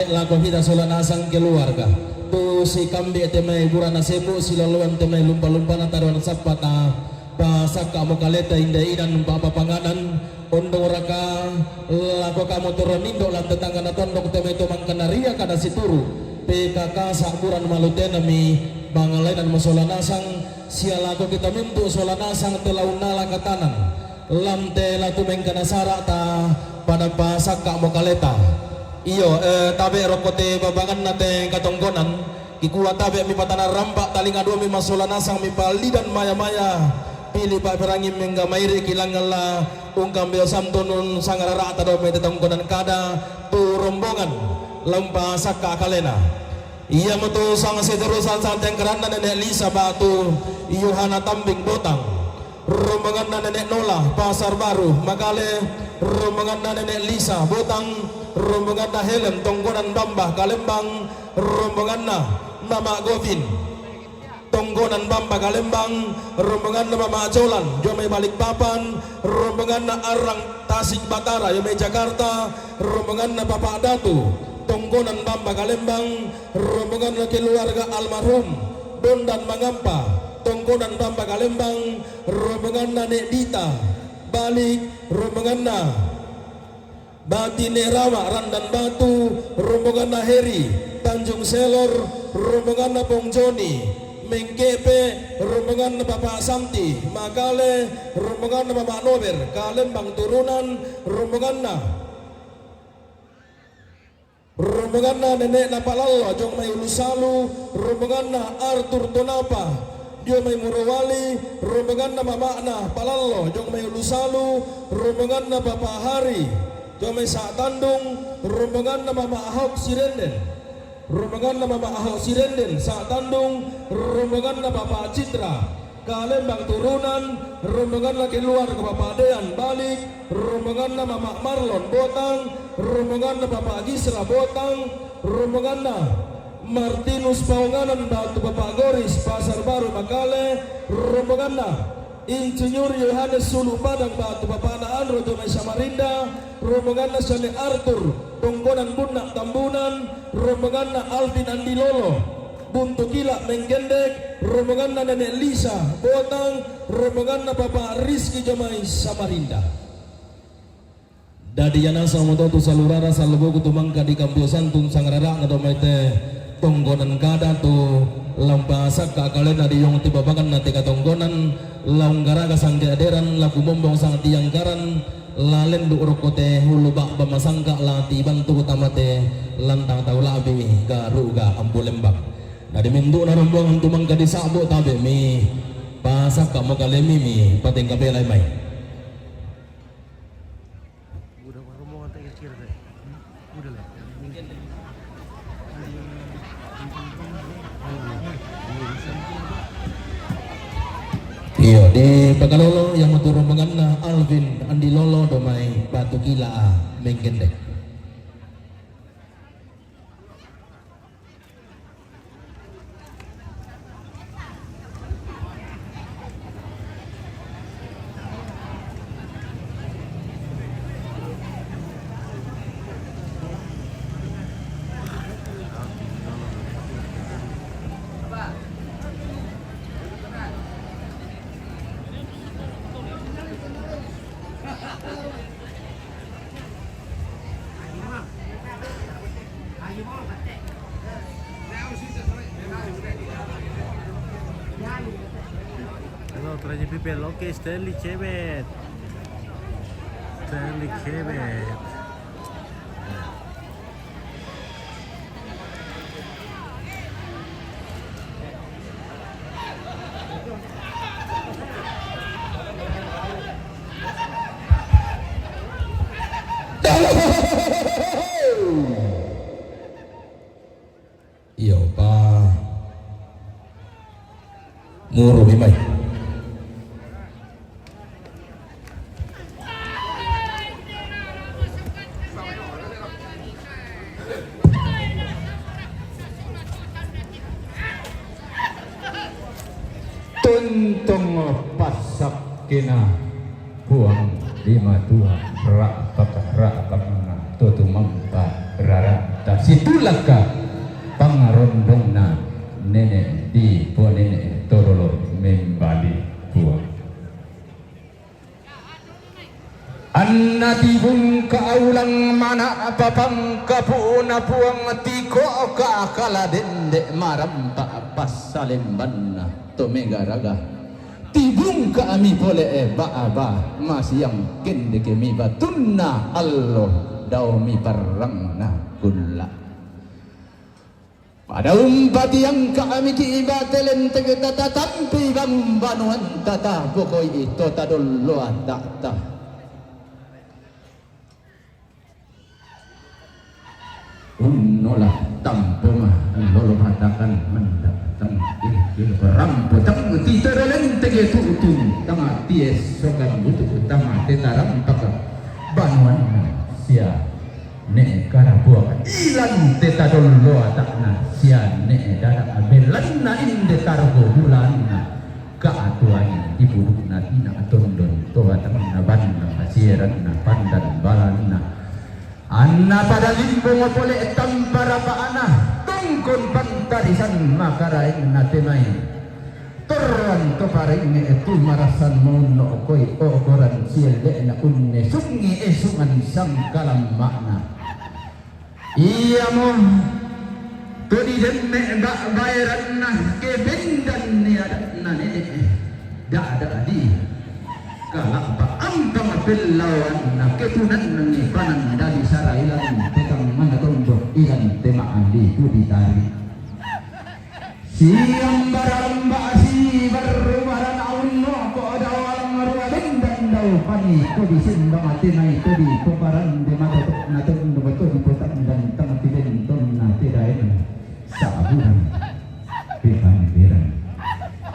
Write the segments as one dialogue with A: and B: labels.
A: Lagu kita solanasang keluarga tu si kambi temai burana sebu si laluan temai lumpa-lumpa na taruan sapata pasak kamu kaleta indah inan papa panganan ondong raka lagu kamu turun indo lan tetangga na tondok temai tomang kanaria kada situru PKK sakuran malutenami bangalainan masolanasang sia lagu kita mintu solanasang telaunala katanan lam tela tumeng kanasara ta pada pasak kamu kaleta. Iyo tabe rokote babangan nate katonggonan kikula tabe mi patana rampak talinga dua mi masolanasang mi palidan maya-maya pilih pak perangi mengga mairi kilangala ungkam beo samtunun sangarara atado me tetonggonan kada tu rombongan lempa saka kalena iya metu sang seterusan santeng kerana nenek Lisa batu Yohana Tambing Botang rombongan nenek Nola Pasar Baru Makale rombongan nenek Lisa Botang rombongan na Helen Tonggonan Bambah Kalembang rombongan na Mama Govin Tonggonan Bambah Kalembang rombongan na Mama Jolan Jomay Balikpapan rombongan na Arang Tasik Batara Jomay Jakarta rombongan na Papa Datu Tonggonan Bambah Kalembang rombongan na keluarga almarhum Bondan Mangampa Tonggonan Bambah Kalembang rombongan na Nek Dita Balik rombongan na Bati Nerawa Randan Batu rombongan na Heri Tanjung Selor rombongan na Pong Joni Mengkepe rombongan na Bapak Santi Makale rombongan na Bapak Nober Kalembang Turunan rombongan na Nenek Napalalo Jong May Ulusalu rombongan na Arthur Tonapa Dio May Murowali rombongan na Mama na Palalo Jong May Ulusalu rombongan na Bapak Hari Jomay sa Tandung rombongan na Mama Ahok Sirenden rombongan na Mama Ahok Sirenden sa Tandung rombongan na Papa Citra Kalembang Turunan rombongan na keluar ke Papa Dean Balik rombongan na Mama Marlon Botang rombongan na Papa Gisra Botang rombongan na Martinus Paunganan Batu Papa Goris Pasar Baru Makale rombongan na Insinyur Yohanes Sulu Padang Batu Papa na Andro Jomay Samarinda rombongan na Sane Arthur Tonggonan Bunak Tambunan rombongan na Alvin Andilolo Buntu Kila Menggendek rombongan na Nenek Lisa Botang rombongan na Papa Rizky Jomay Samarinda Dadiana samototu salurara salbo kutumangka di Kampio Santung Sangrara ngadomete Tonggonan kada tu lampasak kakalena di yung tibabakan na tika tonggonan launggaraga sang diaderan laku bombong sang tiangkaran lalen du urokote hulubak bamasangka lati bantu utamate lantang tau labi garuga ambulembak na dimindu na rombongan tumangka di sabo tabe mi pasak ka mokalemi mi pating kabelay may
B: udah rombongan tak kira deh udah lah
A: iyo di Pagalolo yang metu rombongan na Alvin Andilolo domay Batu Kila Menggendek
B: Hello, traje people. Okay, Stanley Chebet. Stanley Chebet.
A: iyo pa muru bimay
C: tuntong pasak kina buang lima dua rak kakak rak kakak tutu mampa rara situlah ka pangarondong na nenek di po nenek torolo membali buah. Annatibun kaulang mana papang kapuna puang tiko ka akala dende marampa pasalembanna tomegaraga tibung kami pole baaba masiyang kende kemi batunna allo daumi parangna kulla pada umpati yang kami kibatelen tegeta tampi bang banuan tata pokoi itu tadullo tak Unolah tampung lolo matakan mendatang rampo tang titerelen tege tutung tanga ties sokan butuh utama tetaram paka banuan sia ne karabuak ilan tetadollo atakna sia ne dadak belanna inde targo bulanna kaatuan ibudukna tina atondon toba tangna banna pasieranna pandan balanna Anna pada limbo ngopole tampara paana tungkon pantarisan makarain natemay Toran to paring itu marasan mono koi okoran sielde na kunne sungi esungan sang kalam makna iya mo todi denne ba bayaran na kebendan ni ada na ne da ada di kalapa ampang pelawan na ketunan ni panan dari sarailan tekang mana tondo ilan tema andi kuditari siang baramba si barumaran auno ko dawal maruaben dan dau pani kudisin bangate nai kudi koparan de mata na tondo betul dipotang dan tengah tiben ton na tirain saburan pepan beran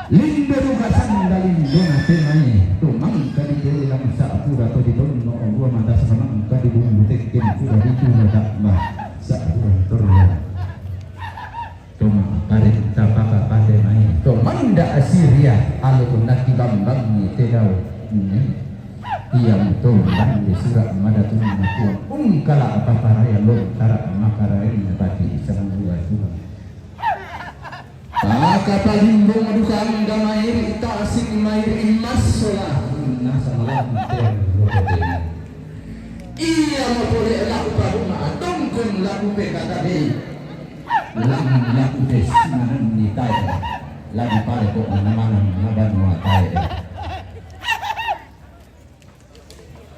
C: lindo duka sandalin dona tenai tumang kadi diri lam saapura to ditono gua mata samang kadi bumbu tekken pura ditu tak ba saapuran torlo tuma parit tapaka pade mai to manda asiria alu naki bambang ni tedau ni tiang to bang di surat madatun matua kala apa paraya lo tarak makarai pati sama dua tuhan Maka palimbong adukang damair tasik mair imas solah nasa malam iya mapole laku paruma tongkon laku pekatabe lang laku desimanan ni tayo lagi pare ko namanan naban mo tayo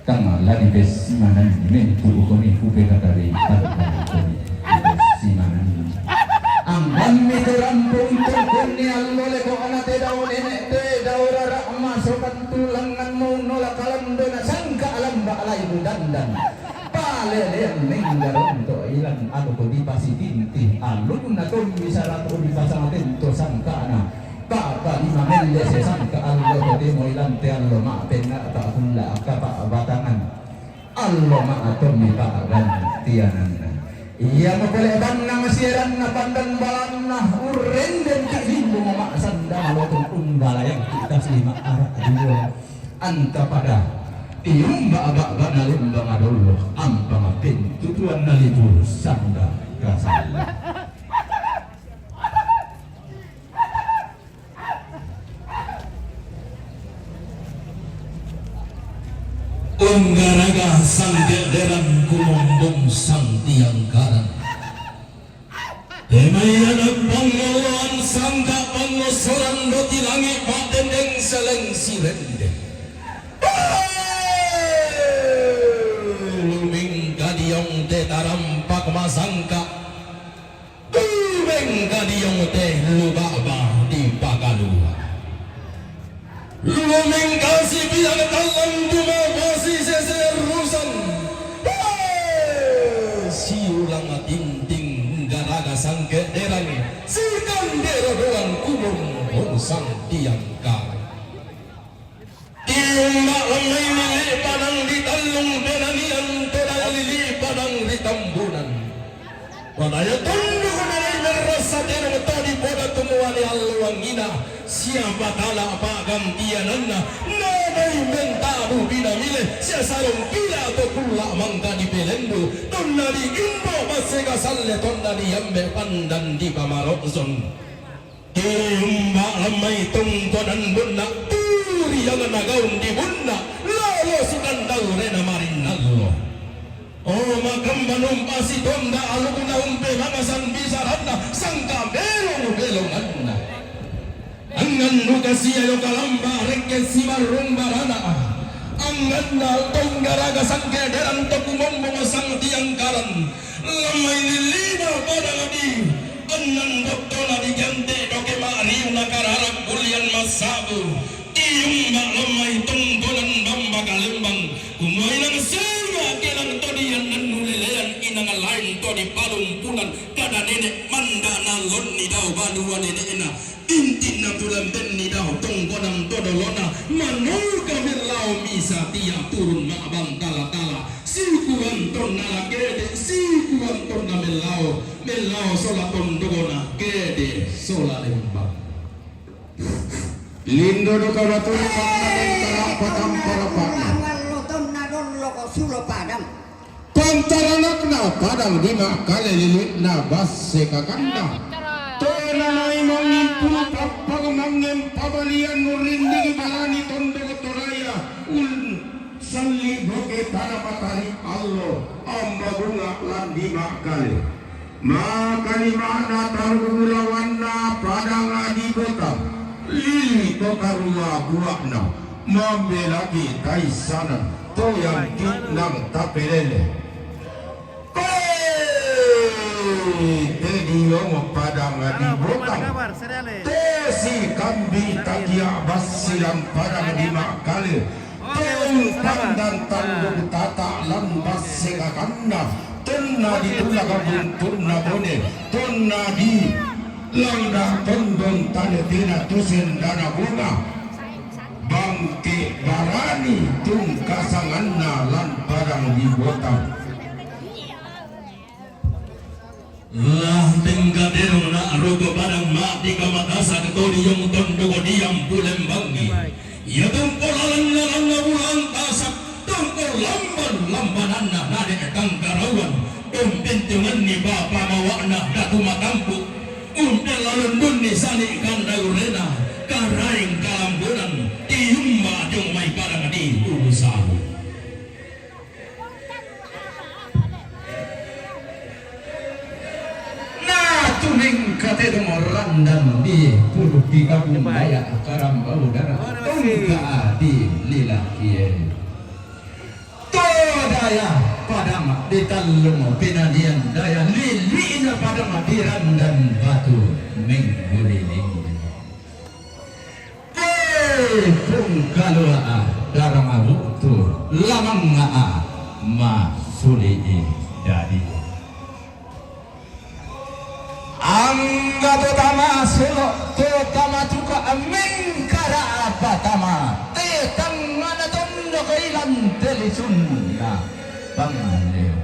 C: kama lagi desimanan men pulu koni pekatabe desimanan Amban itu rampung tungkun ni allole ko anate daun ene te daura rahma sokan tulangan mau nolak alam dona sangka alam baalai dandan pale yang menggaron to ilang anu ko di pasitinti alun na to bisa rato di pasang tento sangka na papa di mamelle se sangka allo ko di mo ilang te allo ma penga ta kulla ka pa batangan allo ma atom ni pa gantianan iya mapole ban na masiran na pandan balan na uren dan kalimbo mamaksan da malotong undala yang kita selima arak dua anta pada iumba abak bana lumba ngadolo ampa mapin tutuan na libur sanda kasala Unggaraga sang derderan kumombong sang tiang karan Demayan pangoloan sangka pangosoran roti langit patendeng seleng sirende Luming kadiyong te tarampak masangka Luming kadiyong te lubaba di pagalua Luming kasih bilang talang dumabasi seserusan siulang tinting garaga sang kederang si kandero doang kumum sang tiang karan tiung malam ini padang ditalung benanian tolak lili padang ditambunan padaya tundu dari merasa derang tadi pada tumuan alwangina siapa tala apa gantiananna
A: Ay mentado binamile sia sarong pila to kula mangka di pelendo tonna di imbo masega salle tonna di yambe pandan di pamarokson imba lamai tungkonan bunna turi yang nagaun di bunna lalo sukan daurena marinallo oh makam manumpasi tonda alukuna umpe mangasan bisaranna sangka belong anna angan nukasiya yo kalamba rekke simarung barana angan na tonggaraga sangke deran tokumong mga sang tiangkaran lamay nilina pada ngadi anang dokto na digante doke maariw na kararag bulian masabu iyong lamay tunggolan bamba kalembang kumoy ng saya kilang to diyan nanulilean inangalain to di palumpunan kada nenek manda nalon ni daw baluan ina intin na tulang ni daw tunggonang todolona manuga milaw misa tiang turun maabang tala-tala sikuan ton nalagede sikuan ton na milaw solaton dogona kede sola lembang
C: Lindo do karatun pangalan padam parapana. Pantaranakna padang lima kali lilitna basse kakanda. Tenanai mangimpul pagmangem pabalian nurindi balani tondo toraya ul salli boke tarapatari allo amba bunga lan lima kali. Makali mana targulawanna padang adi kota. Lili to karua buakna mambe lagi taisanan to yang kitnang tapelele tedi yomo padang di botang tesi kambi takia basilang padang di makale tentang dan tandung tata lambas sekakanda tena di tulakabun tunna bone tena di langda tondong tane tina tusen dana bunga bangke barani tung kasanganna lan barang di botang
A: lah tinggadero na arogo barang mati kamakasa ketori yung tondo ko diyang bulembangi ya tumpol alang bulan tasak tumpol lambanan na nade kang karawan tumpintungan ni bapa mawakna datu makampu umpel lalundun ni sani kanda urena karaing kalambunan tiumba jong may parang di urusahu
C: na tuning kate randan di puluh tiga bumbaya karamba udara tungga di lilakien daya padama di talung pinadian daya lilina padama di randan batu mengguliling pung kalua darama butur lamang ma suli jadi angga tama selo tama juga mengkara apa tama tetang mana tondo kailan telisunna pangaleo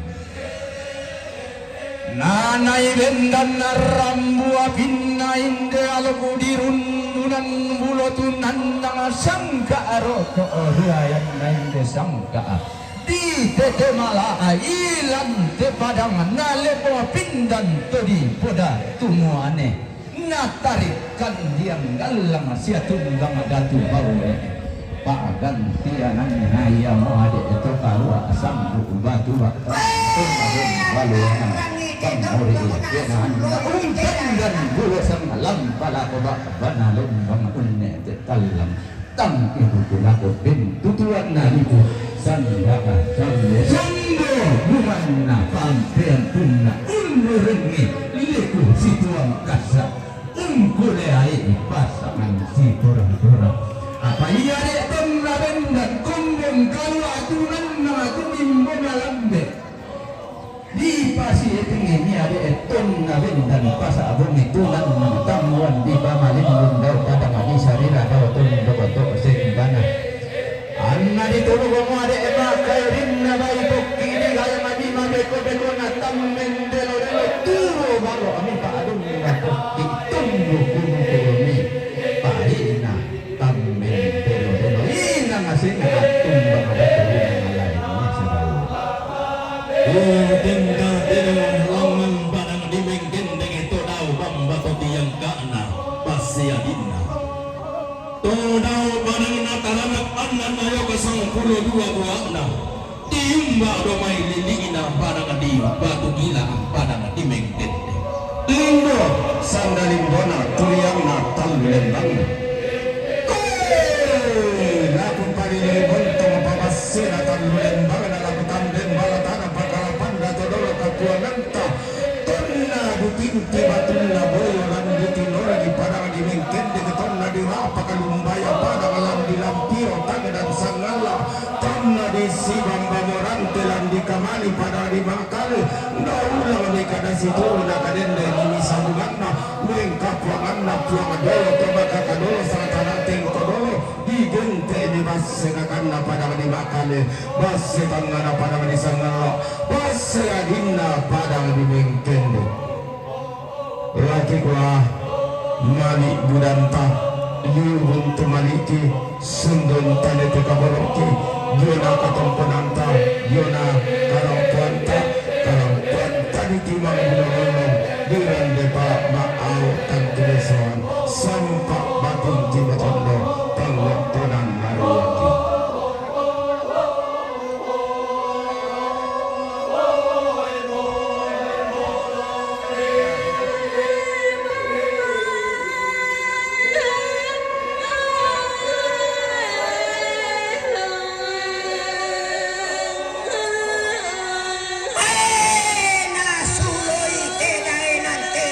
C: nanai bendan rambua pinna inde alkudirun nunan bulotunan nang sangka aroko riayan nande sangka di tete mala ilan te padang nalepo pindan todi poda tumuane natarikan diang galang sia tunggang datu bawe pagantianan haya mo ade itu kalua sang batu balu pangori kenan dan bulu sang lam pala ko ba banalum bang unne talam tang ibu laku bin tutuan naliku sandaka sando bumanna pampian punna unrengi liku situang kasa ungkule ai pasangan si orang-orang apa iya dek tengah bendan kumbung kalau aturan nama timbo malambe di pasi tinggi ada tengah bendan pasa abung itu nan tamuan di pamalin bundau pada ngadi sarira dau tunggu betul sehingga anna di tulu kamu ada emak kairin nabai bukti di gaya madi mabeko beko natam mendelo delo turu baru amin pak adung bukti tunggu kumi pahina tam mendelo delo ina ngasih
A: Todau barangna taranak annan ayo kasang pulo dua buana. Timba domai lilingina padang di batu gila padang di mengtete.
C: Lindo sandalimbona turiangna talulembang. Laku palilebon tong babasira talulembang na laku tamden balatana pakalapan datodolo kakuananta. Tonna butinti batuna boyo lan butinora di padang di mengkende ketonna di rapa kalumbaya padang lan di lampiro tangan dan sangala. Tonna di sibang bamorante lan di kamali padang di makale. Naula menikah situ na kadende ini sambunganna lengkap wanganna puang adolo tobaka kadolo satana teng kodolo digente di basse kakanna padang di makale basse tangana padang di sangala basse adinna padang di mengkende laki gua mali budanta yurun tumaliki sundun tane tekaboloki yona katomponanta yona karampuanta tadi timang bulan dengan depa maau tan tulisan sampak batin timetondo pangwaktonan mariaki
D: Nasuloy, kaya nanti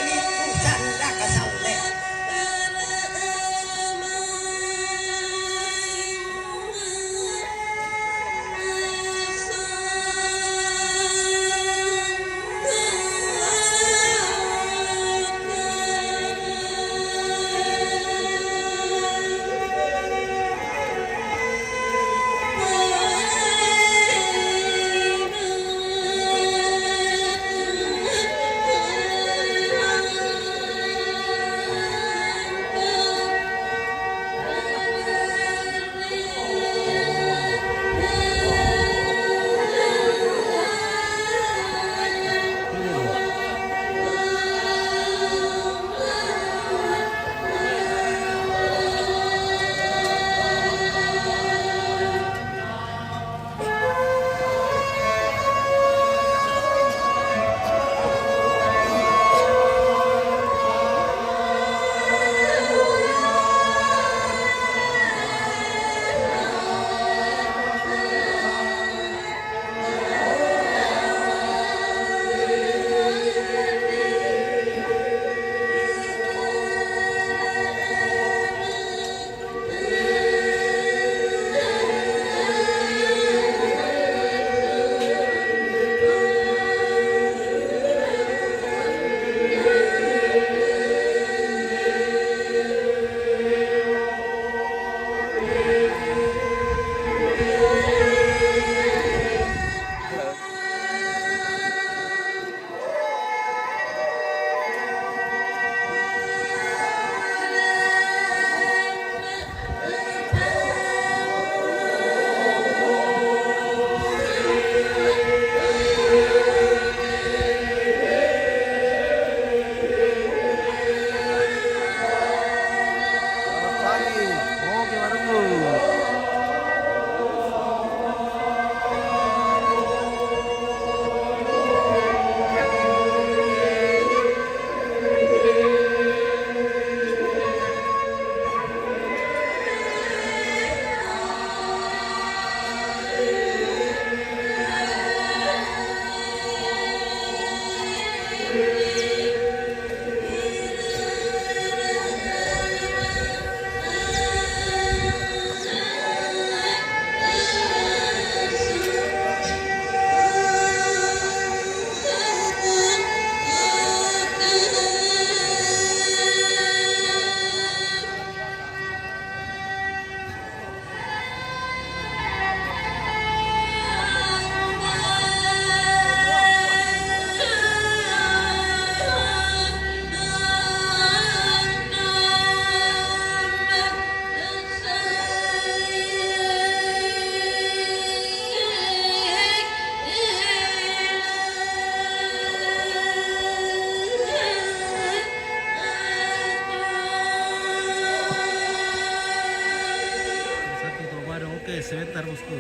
B: sebentar bosku.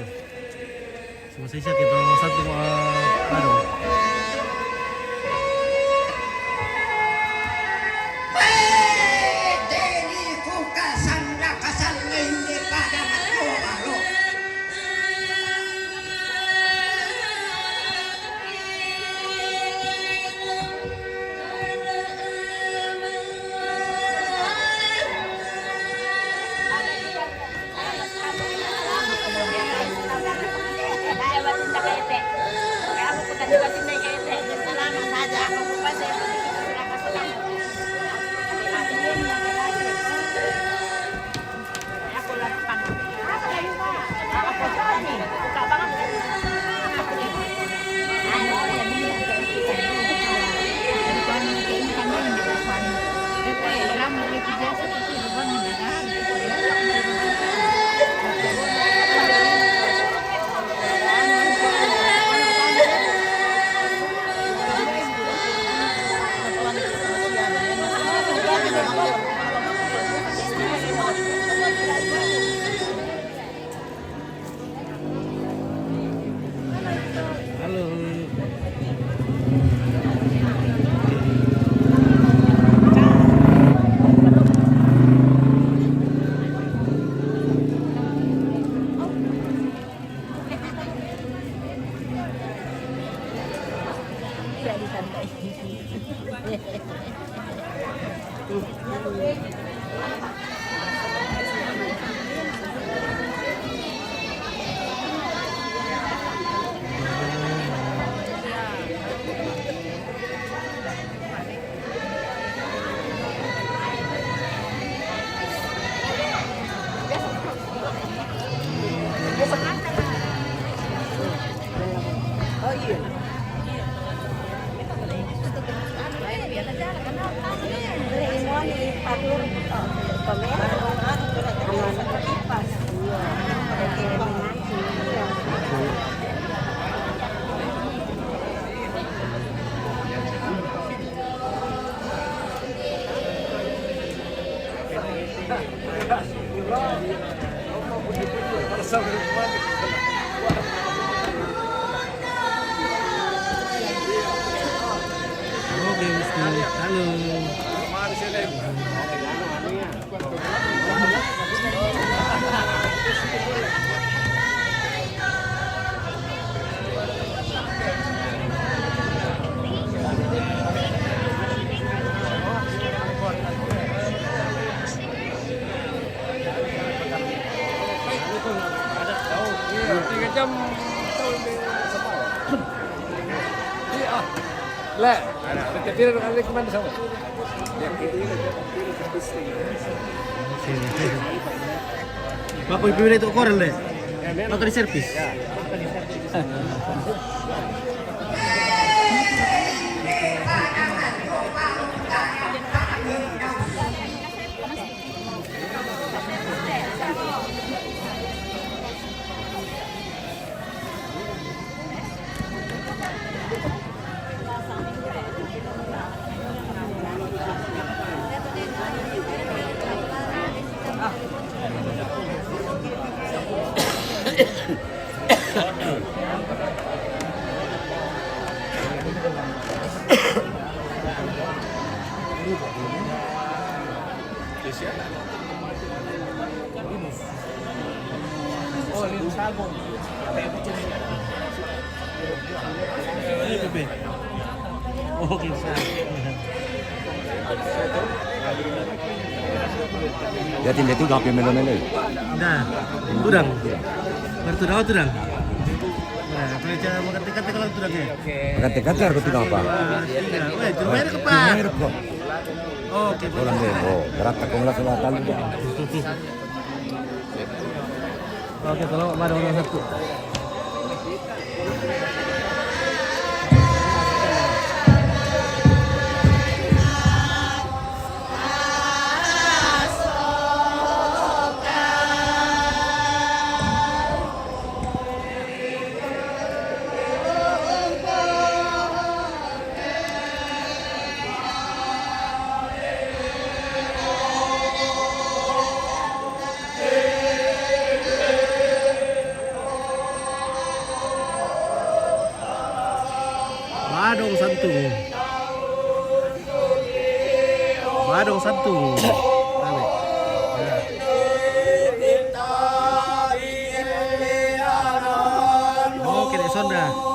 B: Selesai kita satu baru.
D: Lah, kecil kali kemana sama?
B: Bapak ibu itu korel deh. Atau di servis?
D: Ya tindak itu ngapain melo-melo?
B: Nah, tudang. Bertudang atau tudang? Nah, kalau cara makan tekat kalau tudangnya.
D: Makan tekat harus tudang apa?
B: Weh, cuma air kepak.
D: Air kok.
B: Oke,
D: Pulang deh. Oh, gerak takung lah selatan.
B: Oke, kalau ada orang satu. Wadong satu. Balik. Ya. Oh, kira sonda.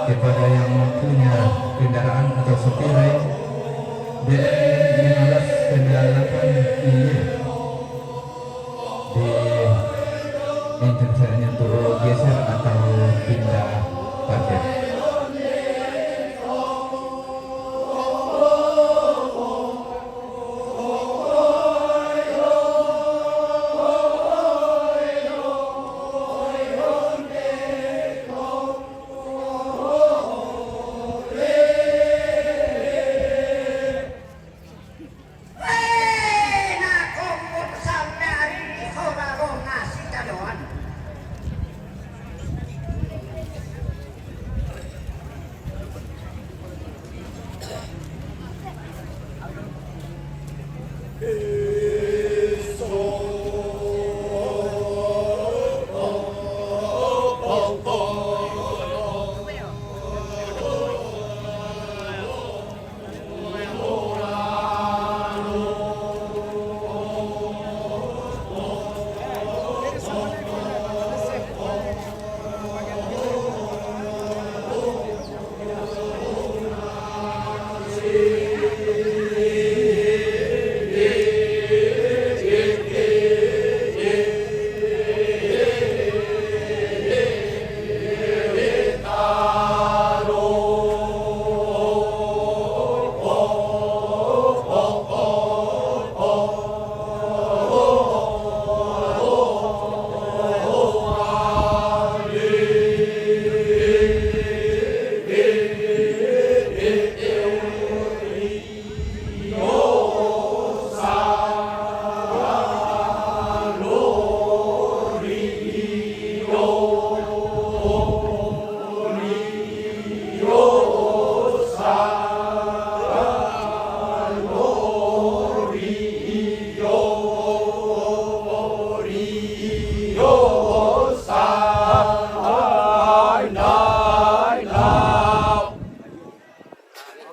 C: kepada yang punya kendaraan atau sopir D1598 ini di intensinya turun geser atau pindah parkir.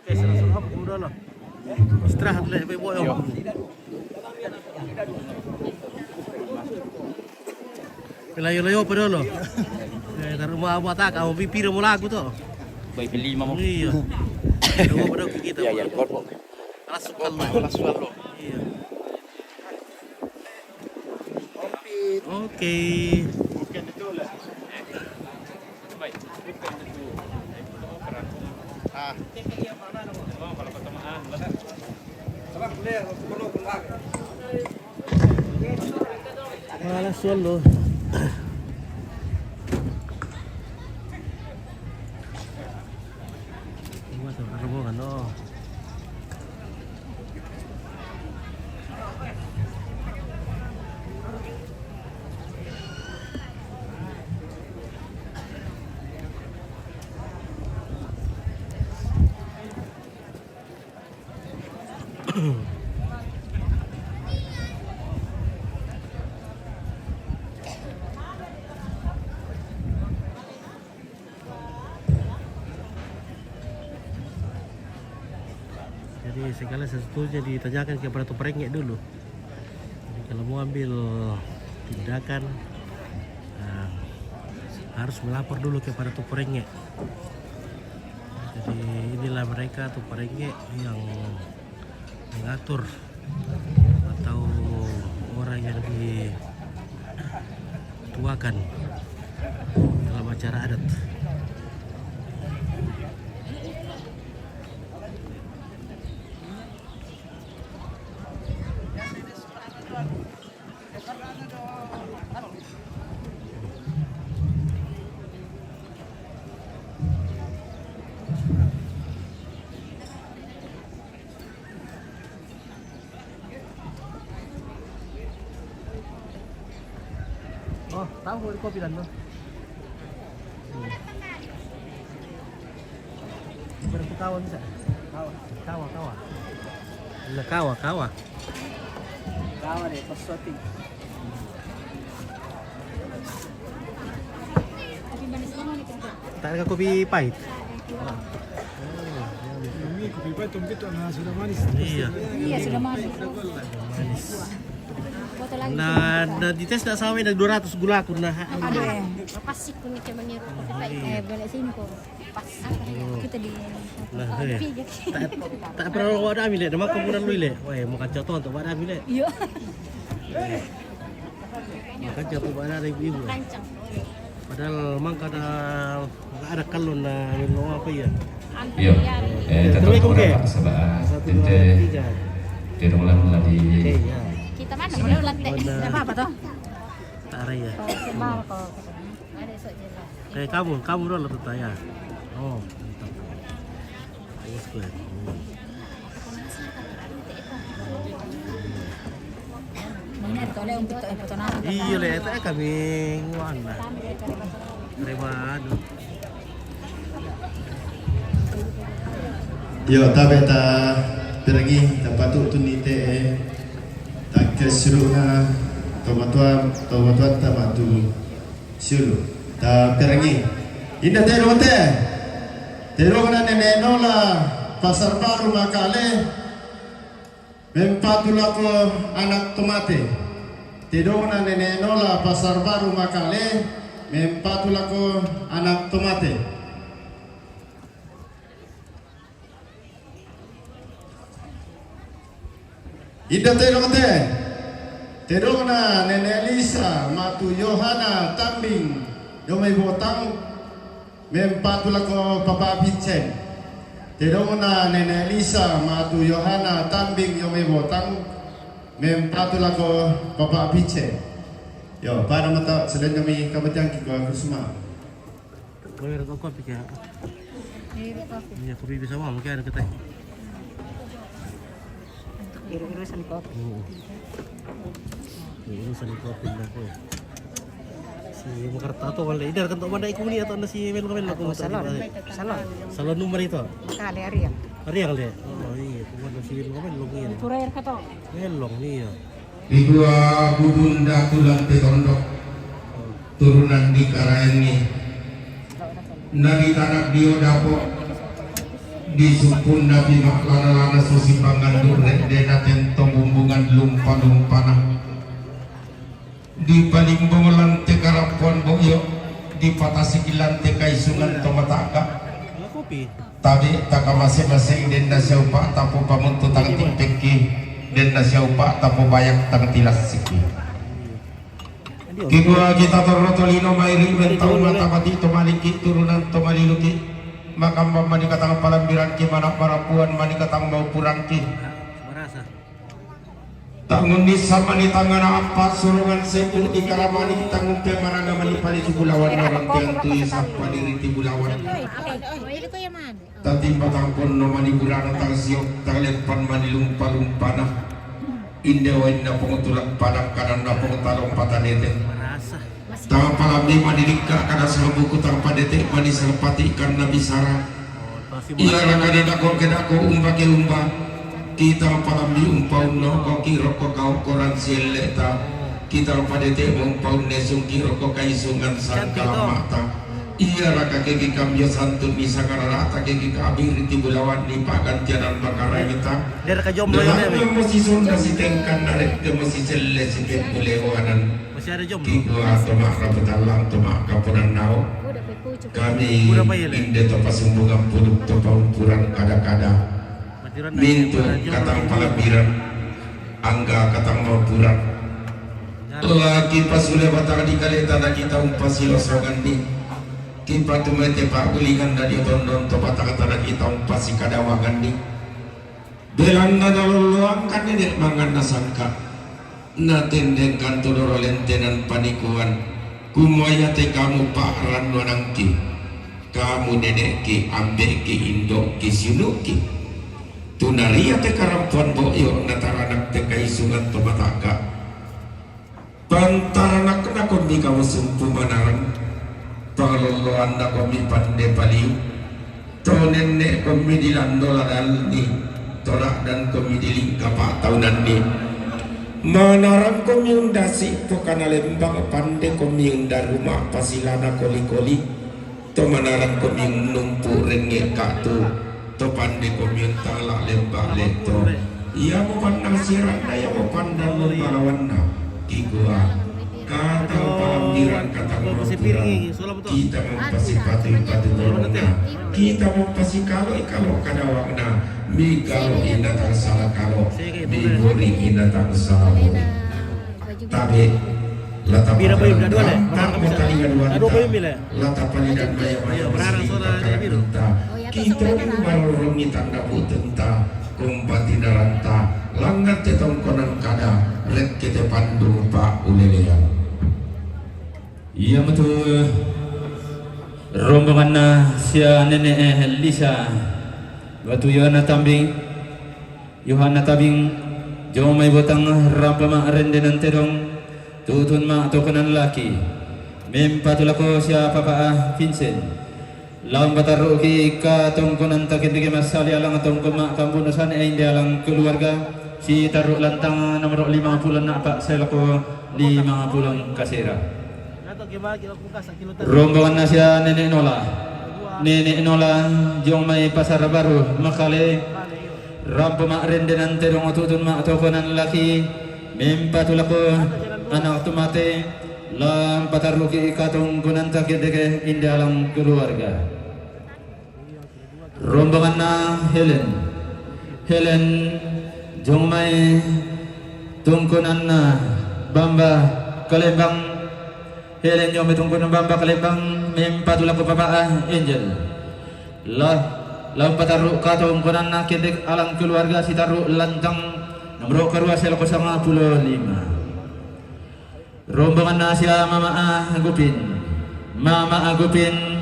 B: Oke, serah hop udah loh. Istirahat lah, baik boy. Layo-layo pa dulu. Taruh mau apa tak? Kamu pipir mau lagu tuh.
E: Baik beli mama.
B: Iya. Coba pada kita.
E: Iya, kor.
B: Langsung kalau. Iya. Oke. Malas solo. Masuk ke rombongan oh. Jadi segala sesuatunya ditanyakan kepada tuperengek dulu. Jadi kalau mau ambil tindakan harus melapor dulu kepada tuperengek. Jadi inilah mereka tuperengek yang mengatur atau orang yang dituakan dalam acara adat. Oh, tahu kopi dan lo. Berapa kawan bisa? Kawa. Lah kawa. Kawa deh, pesoti. Tak ada kopi pahit.
F: Ini kopi pahit itu sudah manis.
B: Iya,
G: sudah manis.
B: Manis. Nah, dites tak sampai dari 200 gula aku nah.
G: Ada pas sih kun macam menyeru kopi pahit. Balik sini kok. Pas kita di
B: Nah, tak pernah ada ambil deh, makan bulan lu le. Wah, mau kacau tuh untuk ada ambil.
G: Iya.
B: Makan jatuh ada ibu.
G: Rancang.
B: Padahal memang ada kalon na minum apa ya?
C: Iya. Tetap orang sebab tente tirulan lagi.
G: Kita mana boleh lantai. Enggak apa-apa toh.
B: Tak ada ya.
G: Sebal kok. Ada esok jelas.
B: Kamu dulu tuh tanya. Oh, mantap. Bagus gue.
G: Ini ada toleh untuk foto nang.
B: Iya le, itu kami nguan lah. Terima
H: Yo tabe ta pergi dapat tu ni te tak keseru na tomatua tamatu siulu Ta perangi. Indah tero te. Tero na neneno la pasar baru makale. Mempatula ko anak tomate. Tero na neneno la pasar baru makale. Mempatula ko anak tomate. Indah tero te. Tero na nene Lisa matu Yohana Tambing. Yomay botang mempatula ko Papa Vincent. Tedong na nene Elisa matu Yohana Tambing yomay botang mempatula ko Papa Vincent. Yo, para mata selain kami kabatang kiko kusuma.
B: Boleh rokok kopi ya?
G: Mayroon kopi.
B: Iya, kopi bisa mau mungkin ada kita.
G: Iru-irusan kopi.
B: Urusan kopi lah ko. Si Makarta to wala idar kan to banda iku ni atau si Melo ko
G: Salon.
B: salon number itu.
G: Kali hari ya.
B: Hari yang le. Oh iya, tu banda si Melo ni.
G: Turair ka to.
B: Melong ni ya.
C: Dua bunda tulang tondok turunan di Karaengi. Nadi tanak dio dapo di supun nabi maklana susimbangan durek dena tento bumbungan lumpa-lumpana di palimbong lante karapuan boyo di patasi lante kaisungan tomataka
B: Kopi.
C: tabi taka masing-masing den nasyaupa tapo pamuntu tang timpeki den nasyaupa tapo bayak tang tilas siki Kibua kita torotolino mairi bentau mata mati tomaliki turunan tomaliluki makam mani katang palambiran ki mana parapuan mani katang mau puran ki
B: Merasa.
C: tangun di sama di tangan apa surungan sepul ikaramani tanggung pe managa mani pali subulawan orang tentu sapa diri tibulawan
G: Ini ko yaman.
C: tati patangpon no mani burana tang siok tang lepan mani lumpa-lumpana indewa inna pengutulak padang kanan na pengutalong patanete
B: Merasa.
C: tang palamni manilika kada sabuku tang padete mani sarpati ikan nabi sara iya rakada dako kedako umba ke umba kita palamni umpaun no koki roko kau koran sieleta kita padete umpaun nesung ki roko kaisungan sangkala mata iya raka keki kambyo santun bisa kararata keki kabir tibulawan di pagantianan bakara kita
B: Dia ka jomblo yun
C: dengan
B: eh.
C: emosi sonda si tengkan narik emosi selle si tempulewanan
B: Masih ada jomblo.
C: Kikwa tomak rapetalang tomak kapunan nao
G: Udah pe pucuk.
C: kami
B: Udah bayar, Le?
C: inde topa sumbungan puluk topa umpuran kada-kada
B: Matiran
C: mintu katang palabiran angga katang maupuran lagi pasule batang di kaleta na kita umpasi losongan ni kipa tumete pak ulingan dari tondon topa takatana kita umpasi kadawangan ni belang na naluluang kan ini mangan nasangka natendeng kantodoro lentenan panikuan kumoyate kamu pak ranwanangki kamu nenekki ambeki indokki sinuki tunariate karampuan boyo nataranak te kaisungan tomataka pantaranak na komi kamu sumpu manarang pangaloloan na komi pande paliu to nenek komi dilandoladal ni torak dan komi dilingka pak tahunan ni manarang komi undasi pokana lembang pande komi undar rumah pasilana koli-koli to manarang komi numpu renge katu to pande komi tala lembang leto ia mo pandang sirang daya mo pandang lumalawan na kigua kata palambiran kata merutura kita mempasipati dorongna kita mempasi kalau kadawakna mi kalau ina tak salah kalau mi gori ina tak salah gori tapi lata
B: Bira bayu dah dua le.
C: tak mau talingan wanita
B: Aduh bayu bila.
C: lata palidan maya
B: Berharap saudara dia biru.
C: kita baru rongi tanda putenta kumpati daranta langat tetong konan kada let kita pandu pak ulelean.
E: Iya betul. Rombongan na siya nenek Lisa. Batu Yohana Tabing jauh may botang rampa ma rendenan terong tutun ma atau kanan laki. Mempatulako siya Papa Vincent. Lawan bataru ki katong konan takit di masali alang atong kuma kambunusan ay hindi alang keluarga si taruh lantang nomor 50 na pak selako 50 kasira.
B: bagi aku kasih kilotan.
E: Rombongan nasya Nenek Nola jong may pasar baru makale rampo mak rendenan terong tutun mak tokonan laki mempatulako anak tumate lam pataruki ikatong kunan takideke indalang keluarga. Rombongan na Helen jong may tungkunan na Bamba Kalembang Helen yung mitungkol ng Bamba Kalibang mempatulang ko papa Angel Lau pataru katong kunan na kindik alang keluarga si taru lantang nomor karua sel 05 rombongan na siya Mama Agupin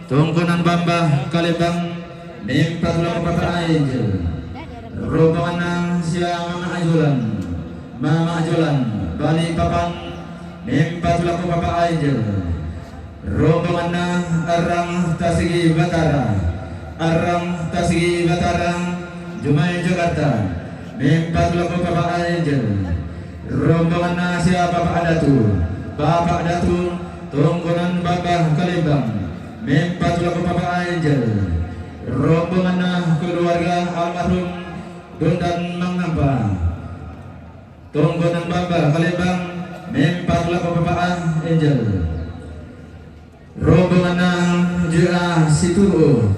E: tungkunan Bamba Kalibang mempatulang ko papa Angel rombongan na siya Mama Ajulan Bali Papang mempatulang ko papa Angel rombongan na Arang Tasigi Batara Jumay Jakarta mempatulang ko papa Angel rombongan na siya Papa Datu tungkunan Bamba Kalibang mempatulang ko papa Angel rombongan na keluarga almarhum Dondan Mangamba tungkunan Bamba Kalibang mempatulang ko papa Angel rombongan na Jira Situru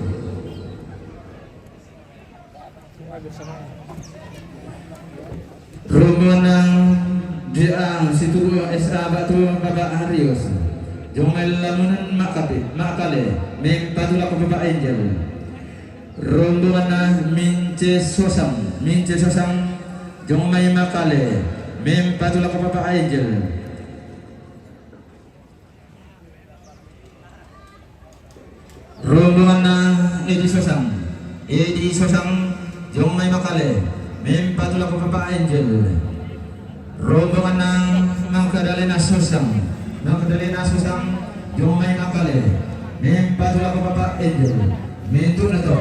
E: rombongan na Jira Situru SA Batu Baba Arios Jomel Lamunan Makale mempatulang ko papa Angel rombongan na Mince Sosang Jomay Makale mempatulang ko papa Angel rombongan na Edi Sosang Jomay Makale mempatulang ko papa Angel rombongan ng Magdalena Sosang Jomay Makale mempatulang ko papa Angel mentu na to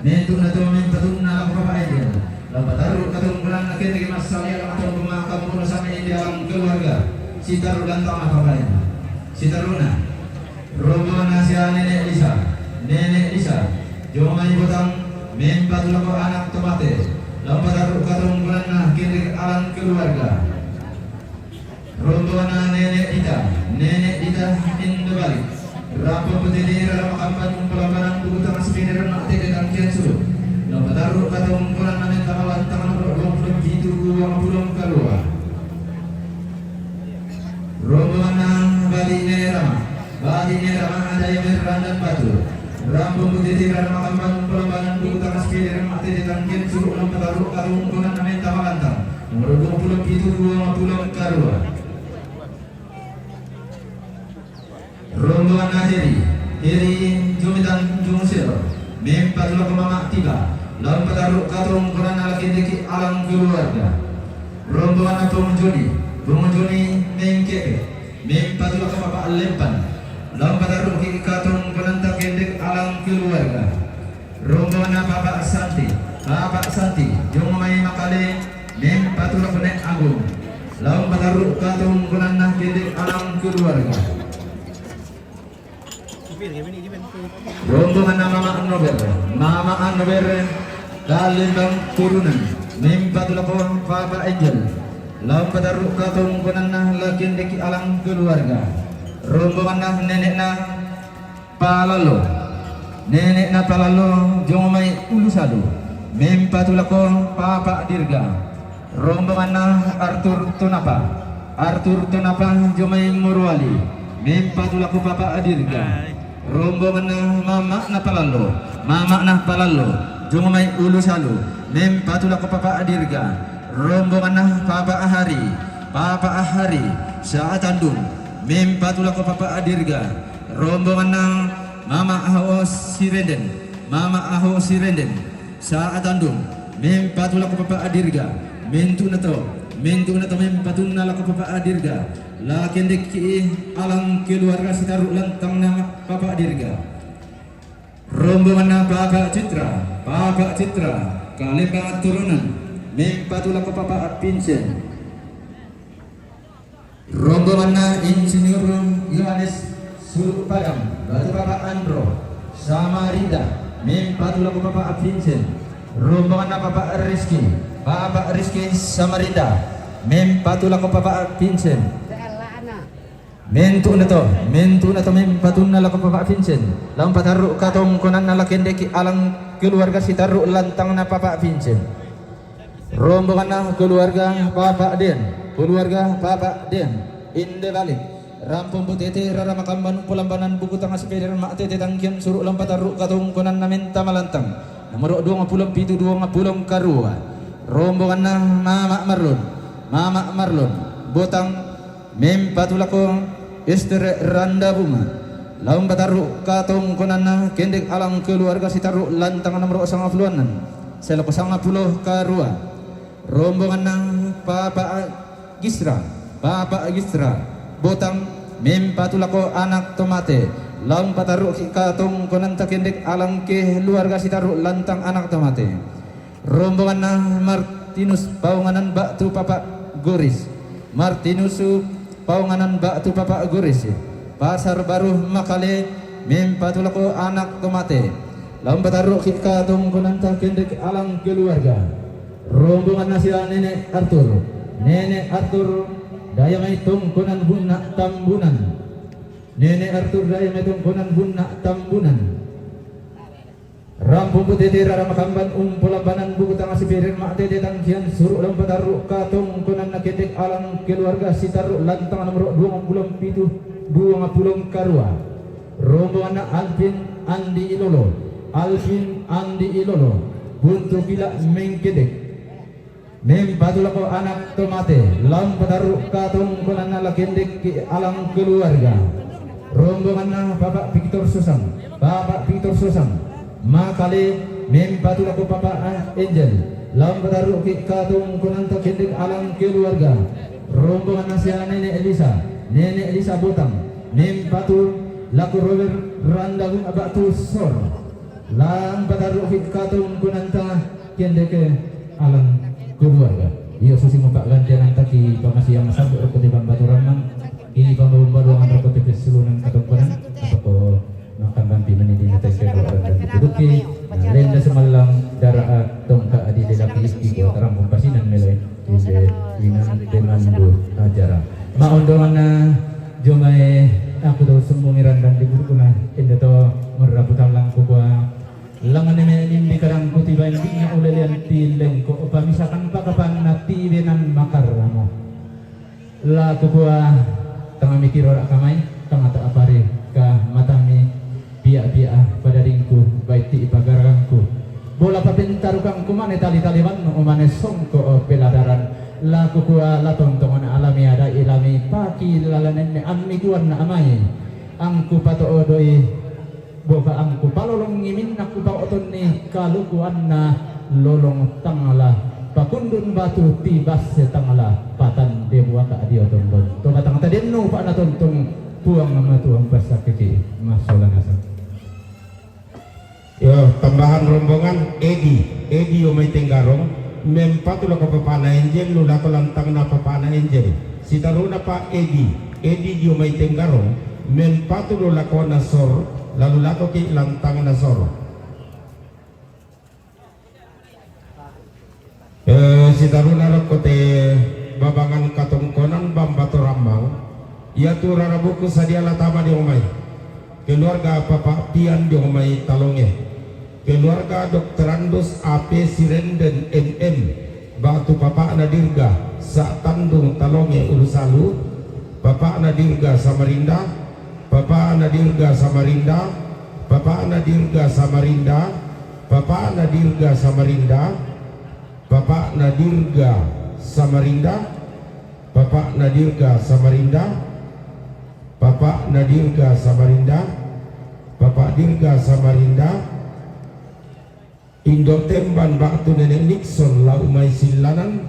E: mempatulang ko papa Angel lapataru katong bulan akhir di masalia atau pemakam puno sama di dalam keluarga si taru lantang apa lain si taruna rombongan na siya Nenek Lisa Jomay Botang mempatulang ko anak tomate lapataru katong bulan akhir di alam keluarga rombongan na Nenek Dita Indobalik Rampo putih dalam kampan pelambaran butang sepinir mak tege tangkian suruh lapataru katong bulan anen tamawan tangan belum gitu uang belum keluar rombongan na Bali Nerama ada yang berrandan batu rampo putih dalam kampan pelambaran butang sepinir mak tege tangkian suruh lapataru katong bulan anen tamawan tang nomor 20 gitu uang belum keluar rombongan na Heri Jumitan Jungsir mempatulang ko Mama Tiba lalu pataru katong kunan alakindiki alam keluarga rombongan na Pungujoni Mengkeke mempatulang ko Papa Lempan lalu pataru ki katong kunan takindik alam keluarga rombongan na Papa Santi Jomay Makale mempatulang ko Nek Agung lalu pataru katong kunan nakindik alam keluarga rombongan na Mama Anober Kalembang turunan mempatulang ko Papa Angel lalu pataru katong kunan na lakindiki alang keluarga rombongan na Nenek na Palalo Jomay Ulusado mempatulang ko Papa Dirga rombongan na Arthur Tunapa Jomay Murwali mempatulang ko Papa Dirga rombongan na Mama na Palalo Jomay Ulusalo mempatulang ko Papa Dirga rombongan na Papa Ahari sa Tandung mempatulang ko Papa Dirga rombongan ng Mama Aho Sirenden sa Tandung mempatulang ko Papa Dirga mentu na to mempatulang ko Papa Dirga lakindik ki alang keluarga sitaru lantang na Papa Dirga rombongan na Papa Citra Kalembang turunan mempatulang ko Papa Vincent
C: rombongan na Insinyur Yohanes Suluk Padang, Batu Bapak Andro Samarinda, Mempatula ko Bapak Vincent, rombongan na Bapak Rizky Samarinda, Mempatula ko Bapak Vincent. Mentu na to mempatun na lako Bapak Vincent. Lang pataru katong kunan na lakendeki alang keluarga si taru lantang na Bapak Vincent. Rombongan na keluarga Bapak Den, inde balik. Rampung putete rara makamban pulambanan buku tangga sepeder mak tete tangkian suruh lampat taru katong kunan na minta malantang. Nomor 27 20 karua. Rombongan na Mama Marlon, botang mempatula ko Esther Randa Bunga. Laung bataru katong konana kendek alang keluarga si taru lantang nomor 90 selako 90 karua. Rombongan ng Bapak Gisra, botang mempatula ko anak tomate. Laung bataru katong konanta kendek alang keluarga si taru lantang anak tomate. Rombongan ng Martinus paunganan Batu Papa Goris, paunganan Batu Papa Goris, Pasar Baru Makale, mempatula ko anak tomate. Laung bataru katong konanta kendek alang keluarga. Rombongan na sila Nenek Arthur, daya may tungkunan bunna tambunan. Nenek Arthur daya may tungkunan bunna tambunan. Rampung putih rara makamban pulambanan buku tangga sipirin mak tete tangkian suruh lang bataru katong kunan na kendek alang keluarga si taru lantang nomor 27 20 karua. Rombongan na Alvin Andi Ilolo, buntu bila mengkedek. Mempatula ko anak tomate, lam bataru katong kunan na lakendek alang keluarga. Rombongan na Bapak Victor Susang, Makale mempatula ko Papa Angel, lam bataru katong kunan ta kendek alang keluarga. Rombongan na siya Nenek Elisa Botang, mempatul laku Robert Randagung Abatu Sor, lam bataru katong kunan ta kendek alang keluarga. Iyo susi muka gantian taki pamasi yang sabuk rokok di batu ramang ini pembawa-pembawa rokok di seluruh katongkonan atau makan banti menidi netes kedua dan diduduki lenda semalam darah tongka adi lelaki iski ko terang pempasinan meloi di winan demandu acara ma ondongan na jomai aku tahu sembumiran dan diburkuna enda to merabutan langku gua langan ini di karang putih bayi nya ulelian tileng ko upa misalkan pakapan nati benan makar ramo la kukua tengah mikir ora kamai tengah tak apare ka matami biak-biak pada ringku baik ti pagarangku bola pabentar kang kumane tali-taliwan umane songko peladaran la kukua la tontongan alami ada ilami paki lalanen ammi kuan na amai angku pato odoi boga angku palolong ngimin naku baoton ni kalukuan na lolong tangala pakundun batu tibas setangala patan dewa ka adio tombon to batang tadenno pa na tontong puang nama tuang basa keki masola nasa.
H: Yo tambahan rombongan Edi Omay Tenggarong mempatula ko Papa Angel lula ko lantang na Papa Angel si taruna pa Edi di Omay Tenggarong mempatula ko na Sor lalu lato ki lantang na Sor. Si taruna rokote babangan katongkonan bambato ramang ia tu rarabuku sadia latama di Omay keluarga Papa Pian di Omay Talonge keluarga Dr. Andus AP Sirenden MM Batu Papa Nadirga Sa Tandung Talonge Ulusalu Papa Nadirga Samarinda Papa Nadirga Samarinda, Papa Nadirga Samarinda, Papa Nadirga Samarinda, Papa Nadirga Samarinda, Papa Nadirga Samarinda, Papa Nadirga Samarinda, Papa Dirga Samarinda, Indo Temban Baktu Nenek Nixon La Umay Silanan,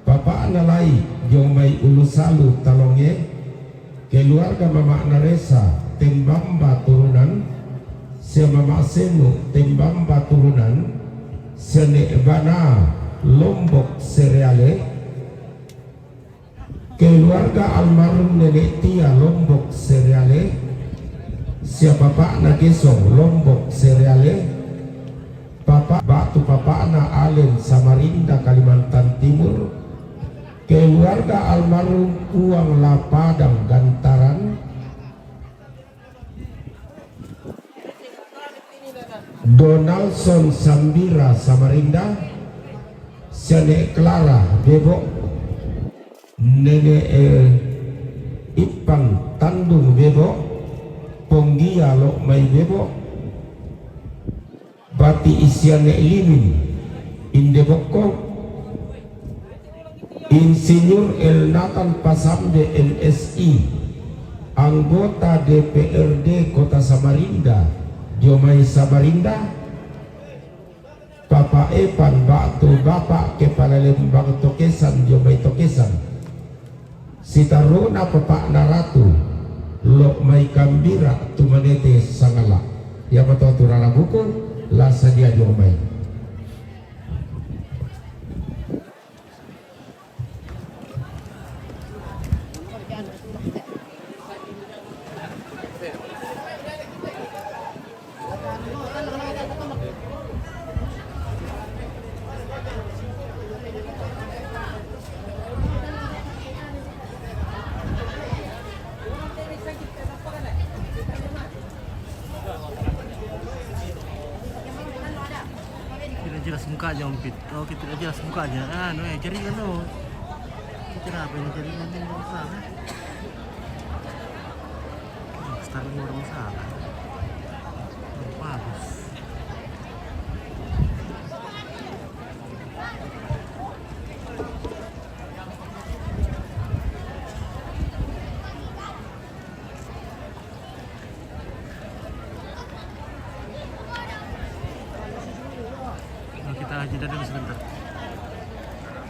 H: Papa Nalai Jomay Ulusalu Talonge, keluarga Mama Naresa Tembamba turunan sia Mama Senu Tembamba turunan Sene Bana Lombok Sereale
C: keluarga almarhum Nenek Tia Lombok Seriale, siapa Pak Nagesong Lombok Seriale, Bapak Batu Papana Alen Samarinda Kalimantan Timur, keluarga almarhum Uang Lapadang Gantaran, Donaldson Sambira Samarinda, Nenek Clara Bebok, Nenek Ipang Tandung Bebok, Ponggia Lokmai Bebok, Bati Isiane Limin Indeboko, Insinyur El Nathan Pasamde LSI, anggota DPRD Kota Samarinda Jomai Samarinda, Bapak Epan Baktu Bapak Kepala Lembang Tokesan Jomai Tokesan, Sitaruna Bapak Naratu Lokmai Kambira Tumanete Sangala, ya betul turana buku lah sedia Jomai.
B: Tidak jelas mukanya Om Pit. Oh, tidak jelas mukanya. Jaringan no. Kenapa ini jaringan ini masalah? Starlink ada masalah. Bagus. Kita jeda dulu sebentar.